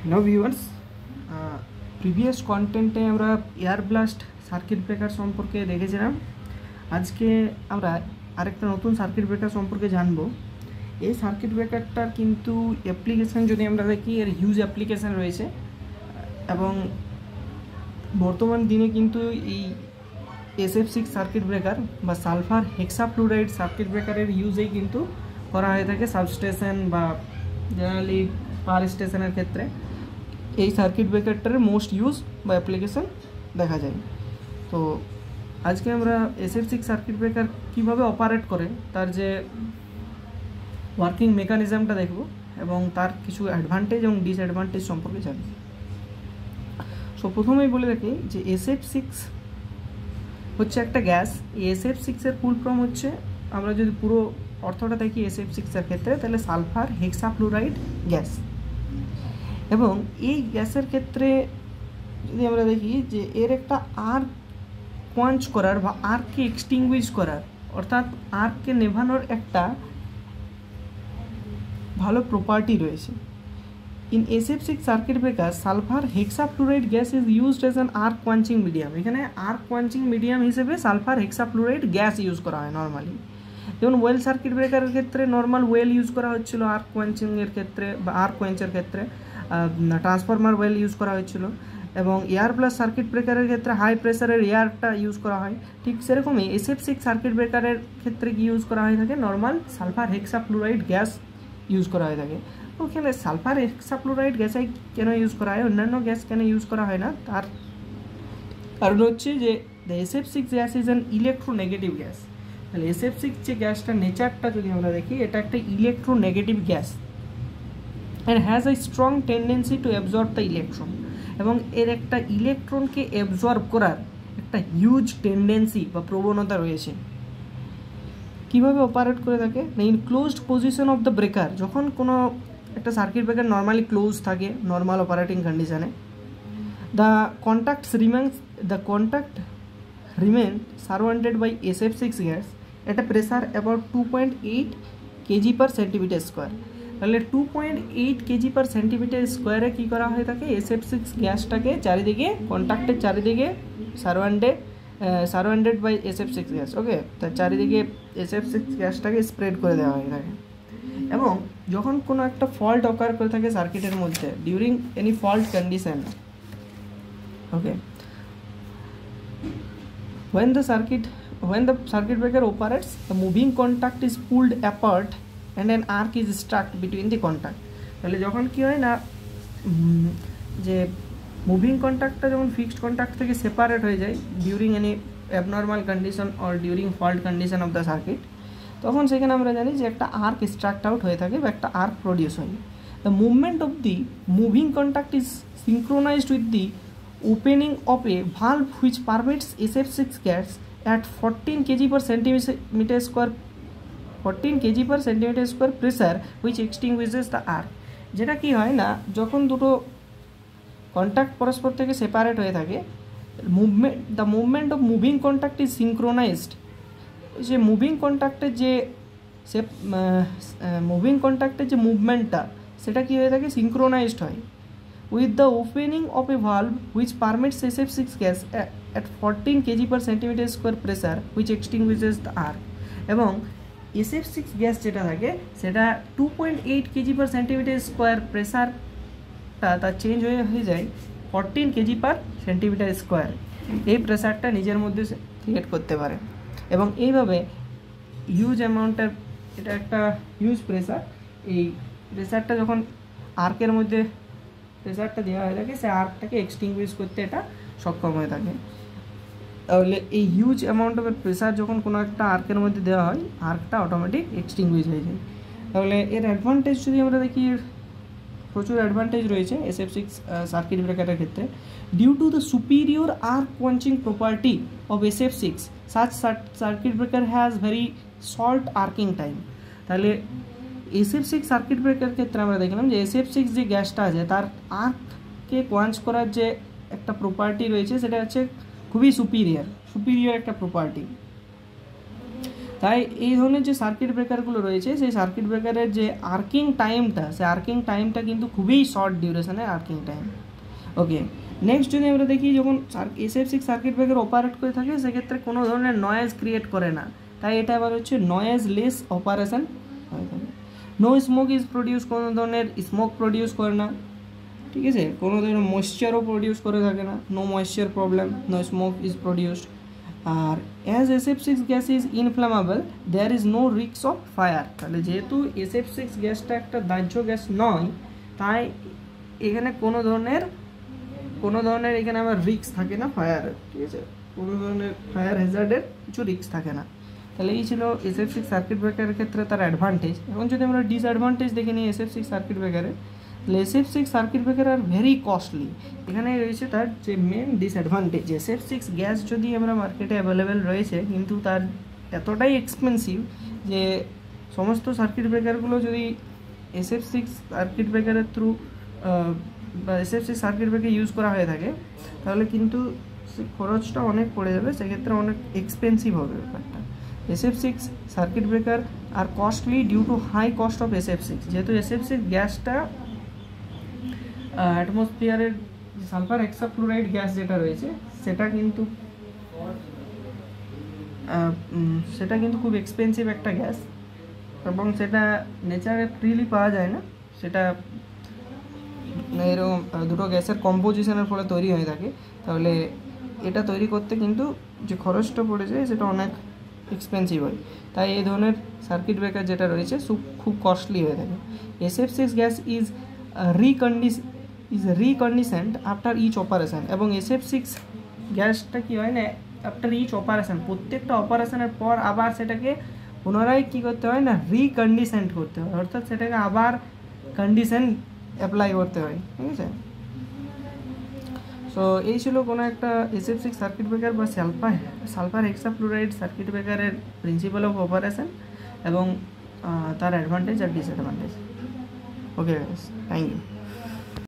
Hello viewers, previous কন্টেন্টে আমরা air blast circuit breaker সম্পর্কে দেখেছিলাম। আজকে আমরা আরেকটা নতুন সার্কিট ব্রেকার সম্পর্কে জানবো। এই সার্কিট ব্রেকারটার কিন্তু অ্যাপ্লিকেশান যদি আমরা দেখি, এর হিউজ অ্যাপ্লিকেশান রয়েছে এবং বর্তমান দিনে কিন্তু এই SF6 সার্কিট ব্রেকার বা সালফার হেক্সাফ্লুরাইড সার্কিট ব্রেকারের ইউজেই কিন্তু করা হয়ে থাকে সাবস্টেশন বা জেনারেলি পাওয়ার স্টেশনের ক্ষেত্রে। এই সার্কিট ব্রেকারটার মোস্ট ইউজ বা অ্যাপ্লিকেশন দেখা যায়। তো আজকে আমরা SF6 সার্কিট ব্রেকার কীভাবে অপারেট করে তার যে ওয়ার্কিং মেকানিজমটা দেখব এবং তার কিছু অ্যাডভান্টেজ এবং ডিসঅ্যাডভান্টেজ সম্পর্কে জানব। সো প্রথমেই বলে রাখি যে SF6 হচ্ছে একটা গ্যাস। এই SF6-এর ফুল ফর্ম হচ্ছে, আমরা যদি পুরো অর্থটা দেখি SF6-এর ক্ষেত্রে, তাহলে সালফার হেক্সাফ্লুরাইড গ্যাস। এবং এই গ্যাসের ক্ষেত্রে যদি আমরা দেখি যে এর একটা আর্ক কোয়াঞ্চ করার বা আর্ককে এক্সটিংগুইশ করার, অর্থাৎ আর্ককে নেভানোর একটা ভালো প্রপার্টি রয়েছে। In SF6 circuit breaker sulphur hexafluoride gas is used as an arc quenching medium. এখানে আর্ক কোয়াঞ্চিং মিডিয়াম হিসেবে সালফার হেক্সাফ্লুরাইড গ্যাস ইউজ করা হয় নর্মালি। যেমন ওয়েল সার্কিট ব্রেকারের ক্ষেত্রে নর্মাল ওয়েল ইউজ করা হচ্ছিল আর্ক কোয়াঞ্চিংয়ের ক্ষেত্রে বা আর্ক কোয়াঞ্চের ক্ষেত্রে, ট্রান্সফরমার ওয়েল ইউজ করা হয়েছিল। এবং এয়ার প্লাস সার্কিট ব্রেকারের ক্ষেত্রে হাই প্রেসারের এয়ারটা ইউজ করা হয়। ঠিক সেরকমই SF6 সার্কিট ব্রেকারের ক্ষেত্রে কি ইউজ করা হয়ে থাকে, normal sulphur hexafluoride gas use করা হয়ে থাকে। ওখানে সালফার হেক্সাফ্লুরাইড গ্যাসে কেন ইউজ করা হয়, অন্যান্য গ্যাস কেন ইউজ করা হয় না, তার কারণ হচ্ছে যে the SF6 gas is an electronegative gas. তাহলে SF6 যে গ্যাসটার নেচারটা যদি আমরা দেখি, এটা একটা electronegative gas and has a strong tendency to absorb the electron, এবং এর একটা ইলেকট্রনকে অ্যাবজর্ব করার একটা হিউজ টেন্ডেন্সি বা প্রবণতা রয়েছে। কিভাবে অপারেট করে থাকে না, in closed position of the breaker, যখন কোনো একটা সার্কিট ব্রেকার নর্মালি ক্লোজ থাকে নর্মাল অপারেটিং কন্ডিশনে, the contact remain surrounded by SF6 gas at a pressure about 2.8 kg per centimeter square. তাহলে 2.8 kg per centimeter স্কোয়ারে কী করা হয়ে থাকে, SF6 গ্যাসটাকে চারিদিকে কন্ট্যাক্টের চারিদিকে সারাউন্ডেড বাই SF6 গ্যাস, ওকে, তার চারিদিকে SF6 গ্যাসটাকে স্প্রেড করে দেওয়া হয়ে থাকে। এবং যখন কোনো একটা ফল্ট অকার করে থাকে সার্কিটের মধ্যে, during any fault condition, okay, when the circuit breaker operates, the moving contact is pulled apart and an arc is struck between the contact. তাহলে যখন কি হয় না, যে মুভিং কন্ট্যাক্টটা যখন ফিক্সড কন্ট্যাক্ট থেকে সেপারেট হয়ে যায় during any abnormal condition or during fault condition of the circuit, তখন সেখানে আমরা জানি যে একটা আর্ক স্ট্রাক্ট আউট হয়ে থাকে বা একটা আর্ক প্রডিউস হয়। The movement of the moving contact is synchronised with the opening of a valve which permits SF6 gas at 14 kg per centimeter square pressure which extinguishes the arc। যেটা কি হয় না, যখন দুটো কন্ট্যাক্ট পরস্পর থেকে separate হয়ে থাকে, the movement of moving contact is synchronised. যে মুভিং কন্ট্যাক্টের যে মুভমেন্টটা, সেটা কি হয়ে থাকে, সিনক্রোনাইজড হয় with the opening of a valve which permits SF6 gas at 14 kg per centimeter square pressure which extinguishes the arc। এবং SF6 গ্যাস যেটা থাকে সেটা 2.8 kg per centimeter square প্রেসারটা তার চেঞ্জ হয়ে যায় 14 kg per centimeter square। এই প্রেসারটা নিজের মধ্যে ক্রিয়েট করতে পারে এবং এইভাবে হিউজ অ্যামাউন্টের, এটা একটা হিউজ প্রেসার, এই প্রেসারটা যখন আর্কের মধ্যে প্রেসারটা দেওয়া হয়ে থাকে, সে আর্কটাকে এক্সটিংগুইশ করতে এটা সক্ষম হয়ে থাকে। তাহলে এই হিউজ অ্যামাউন্ট অফ প্রেসার যখন কোনো একটা আর্কের মধ্যে দেওয়া হয়, আর্কটা অটোমেটিক এক্সটিংগুইশ হয়ে যায়। তাহলে এর অ্যাডভান্টেজ যদি আমরা দেখি, প্রচুর অ্যাডভান্টেজ রয়েছে SF6 সার্কিট ব্রেকারের ক্ষেত্রে। Due to the superior arc quenching property of SF6 such circuit breaker has very short arcing time. তাহলে SF6 সার্কিট ব্রেকার ক্ষেত্রে আমরা দেখলাম যে SF6 যে গ্যাসটা আছে তার আর্ককে কোয়াঞ্চ করার যে একটা প্রপার্টি রয়েছে, সেটা হচ্ছে খুবই সুপিরিয়র একটা প্রপার্টি। তাই এই ধরনের যে সার্কিট ব্রেকারগুলো রয়েছে সেই সার্কিট ব্রেকারের যে আর্কিং টাইমটা, সেই আর্কিং টাইমটা কিন্তু খুবই শর্ট ডিউরেশনের আর্কিং টাইম। ওকে, নেক্সট যদি আমরা দেখি যখন SF6 সার্কিট ব্রেকার অপারেট করে থাকে সেক্ষেত্রে কোনো ধরনের নয়েজ ক্রিয়েট করে না, তাই এটা আবার হচ্ছে নয়েজ লেস অপারেশন হয়ে থাকে। নো স্মোক ইজ প্রডিউস, কোনো ধরনের স্মোক প্রডিউস করে না, ঠিক আছে, কোনো ধরনের ময়েশ্চারও প্রডিউস করে থাকে না, no moisture problem, no smoke is produced. আর as SF6 gas is inflammable there is no risk of fire, তাহলে যেহেতু SF6 গ্যাসটা একটা দাহ্য গ্যাস নয়, তাই এখানে কোনো ধরনের এখানে আমার রিস্ক থাকে না ফায়ারের, ঠিক আছে, কোনো ধরনের ফায়ার হ্যাজার্ডের কিছু রিস্ক থাকে না। তাহলে এই ছিল SF6 সার্কিট ব্রেকারের ক্ষেত্রে তার অ্যাডভান্টেজ। এখন যদি আমরা ডিসঅ্যাডভান্টেজ দেখে নিই SF6 সার্কিট ব্রেকারের, তাহলে SF6 circuit breaker are very costly. এখানে রয়েছে তার যে মেন ডিসঅ্যাডভান্টেজ, SF6 গ্যাস যদি আমরা মার্কেটে অ্যাভেলেবেল রয়েছে কিন্তু তার এতটাই এক্সপেন্সিভ যে সমস্ত সার্কিট ব্রেকারগুলো যদি SF6 সার্কিট ব্রেকারের থ্রু বা SF6 সার্কিট ব্রেকার ইউজ করা হয়ে থাকে তাহলে কিন্তু খরচটা অনেক পড়ে যাবে, সেক্ষেত্রে অনেক এক্সপেন্সিভ হবে ব্যাপারটা। SF6 সার্কিট ব্রেকার আর costly due to high cost of SF6, যেহেতু SF6 গ্যাসটা অ্যাটমসফিয়ারের সালফার হেক্সাফ্লুরাইড গ্যাস যেটা রয়েছে সেটা কিন্তু খুব এক্সপেন্সিভ একটা গ্যাস এবং সেটা নেচারে ফ্রিলি পাওয়া যায় না, সেটা এরকম দুটো গ্যাসের কম্পোজিশনের ফলে তৈরি হয়ে থাকে। তাহলে এটা তৈরি করতে কিন্তু যে খরচটা পড়ে যায় সেটা অনেক এক্সপেন্সিভ হয়, তাই এই ধরনের সার্কিট ব্রেকার যেটা রয়েছে খুব কস্টলি হয়ে থাকে। SF6 gas is reconditioned after each operation, এবং SF6 গ্যাসটা কী হয় না, আফটার ইচ অপারেশন, প্রত্যেকটা অপারেশনের পর আবার সেটাকে পুনরায় কী করতে হয় না, রিকন্ডিশন করতে হয়, অর্থাৎ সেটাকে আবার কন্ডিশন অ্যাপ্লাই করতে হয়, ঠিক আছে। সো এই ছিল কোনো একটা SF6 সার্কিট ব্রেকার বা সালফার হেক্সাফ্লুরাইড সার্কিট ব্রেকারের প্রিন্সিপাল অফ অপারেশন এবং তার অ্যাডভান্টেজ আর ডিসঅ্যাডভান্টেজ। Okay, thank you.